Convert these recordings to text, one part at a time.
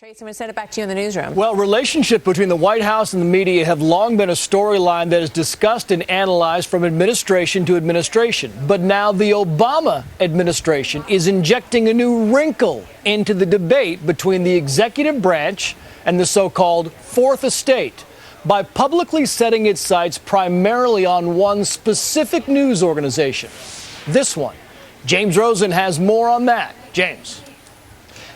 Tracy, I'm going to send it back to you in the newsroom. Well, relationship between the White House and the media have long been a storyline that is discussed and analyzed from administration to administration. But now the Obama administration is injecting a new wrinkle into the debate between the executive branch and the so-called Fourth Estate by publicly setting its sights primarily on one specific news organization. This one. James Rosen has more on that. James.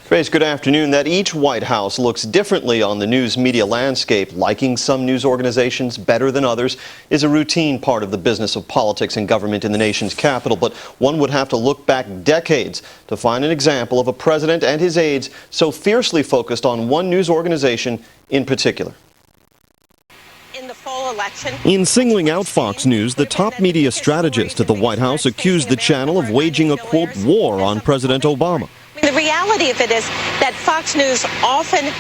Grace, good afternoon. That each White House looks differently on the news media landscape, liking some news organizations better than others, is a routine part of the business of politics and government in the nation's capital. But one would have to look back decades to find an example of a president and his aides so fiercely focused on one news organization in particular. In singling out Fox News, the top media strategist at the White House accused the channel of waging a, quote, war on President Obama. The reality of it is that Fox News often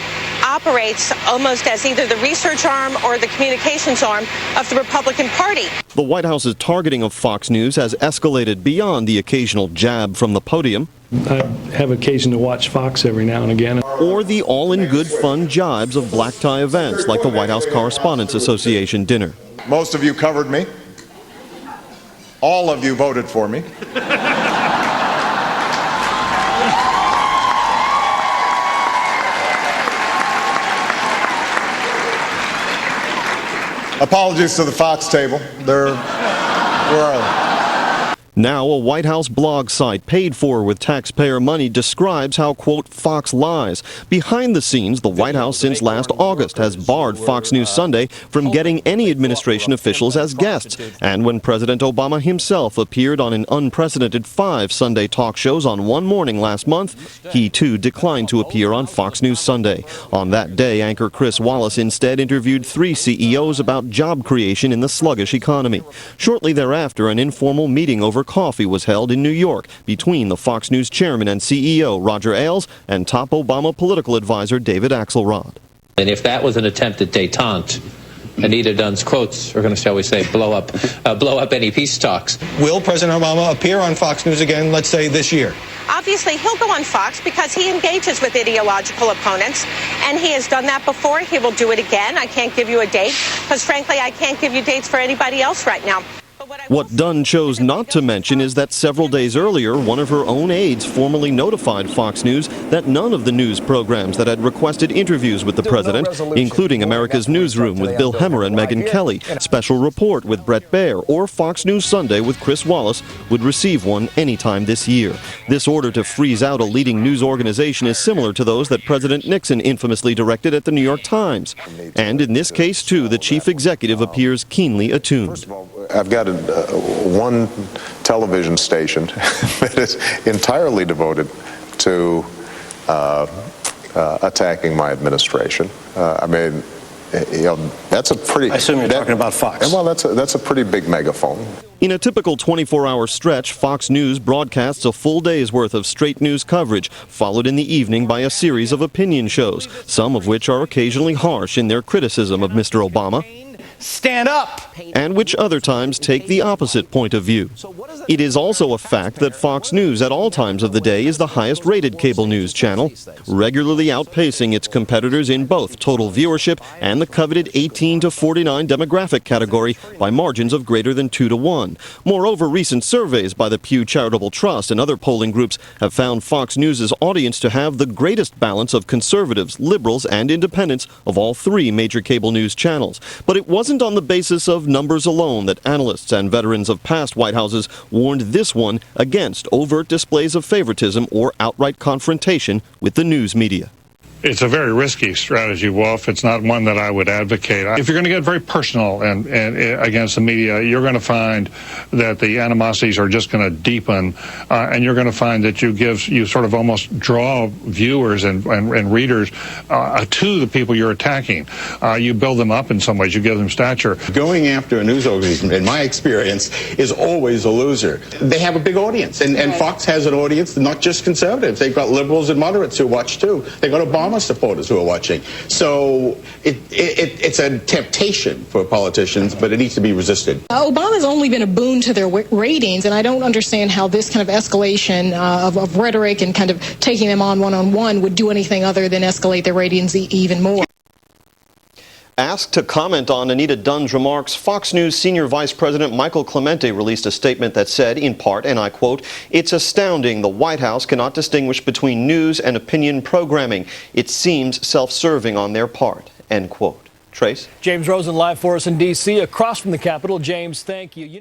operates almost as either the research arm or the communications arm of the Republican Party. The White House's targeting of Fox News has escalated beyond the occasional jab from the podium. I have occasion to watch Fox every now and again. Or the all-in-good fun jibes of black tie events like the White House Correspondents Association dinner. Most of you covered me. All of you voted for me. Apologies to the Fox table. Where are they? Now a White House blog site paid for with taxpayer money describes how, quote, Fox lies. Behind the scenes, the White House since last August has barred Fox News Sunday from getting any administration officials as guests. And when President Obama himself appeared on an unprecedented 5 Sunday talk shows on one morning last month, he too declined to appear on Fox News Sunday. On that day, anchor Chris Wallace instead interviewed 3 CEOs about job creation in the sluggish economy. Shortly thereafter, an informal meeting over coffee was held in New York between the Fox News chairman and CEO Roger Ailes and top Obama political advisor David Axelrod. And if that was an attempt at détente, Anita Dunn's quotes are going to, shall we say, blow up any peace talks. Will President Obama appear on Fox News again, let's say, this year? Obviously, he'll go on Fox because he engages with ideological opponents, and he has done that before. He will do it again. I can't give you a date because, frankly, I can't give you dates for anybody else right now. What Dunn chose not to mention is that several days earlier, one of her own aides formally notified Fox News that none of the news programs that had requested interviews with the president, including America's Newsroom with Bill Hemmer and Megyn Kelly, Special Report with Bret Baier, or Fox News Sunday with Chris Wallace, would receive one anytime this year. This order to freeze out a leading news organization is similar to those that President Nixon infamously directed at the New York Times. And in this case, too, the chief executive appears keenly attuned. I've got one television station that is entirely devoted to attacking my administration. I mean, you know, that's a pretty... I assume you're talking about Fox. Well, that's a pretty big megaphone. In a typical 24-hour stretch, Fox News broadcasts a full day's worth of straight news coverage, followed in the evening by a series of opinion shows, some of which are occasionally harsh in their criticism of Mr. Obama. Stand up! And which other times take the opposite point of view. It is also a fact that Fox News at all times of the day is the highest rated cable news channel, regularly outpacing its competitors in both total viewership and the coveted 18 to 49 demographic category by margins of greater than 2 to 1. Moreover, recent surveys by the Pew Charitable Trust and other polling groups have found Fox News' audience to have the greatest balance of conservatives, liberals, and independents of all 3 major cable news channels. But it wasn't on the basis of numbers alone that analysts and veterans of past White Houses warned this one against overt displays of favoritism or outright confrontation with the news media. It's a very risky strategy, Wolf. It's not one that I would advocate. If you're going to get very personal and against the media, you're going to find that the animosities are just going to deepen, and you're going to find that you sort of almost draw viewers and readers to the people you're attacking. You build them up in some ways. You give them stature. Going after a news organization, in my experience, is always a loser. They have a big audience, and Fox has an audience, not just conservatives. They've got liberals and moderates who watch too. They've got Obama Obama supporters who are watching. So it's a temptation for politicians, but it needs to be resisted. Obama's only been a boon to their ratings, and I don't understand how this kind of escalation of rhetoric and kind of taking them on one-on-one would do anything other than escalate their ratings even more. Asked to comment on Anita Dunn's remarks, Fox News senior vice president Michael Clemente released a statement that said, in part, and I quote, "It's astounding the White House cannot distinguish between news and opinion programming. It seems self-serving on their part," end quote. Trace? James Rosen live for us in D.C. across from the Capitol. James, thank you.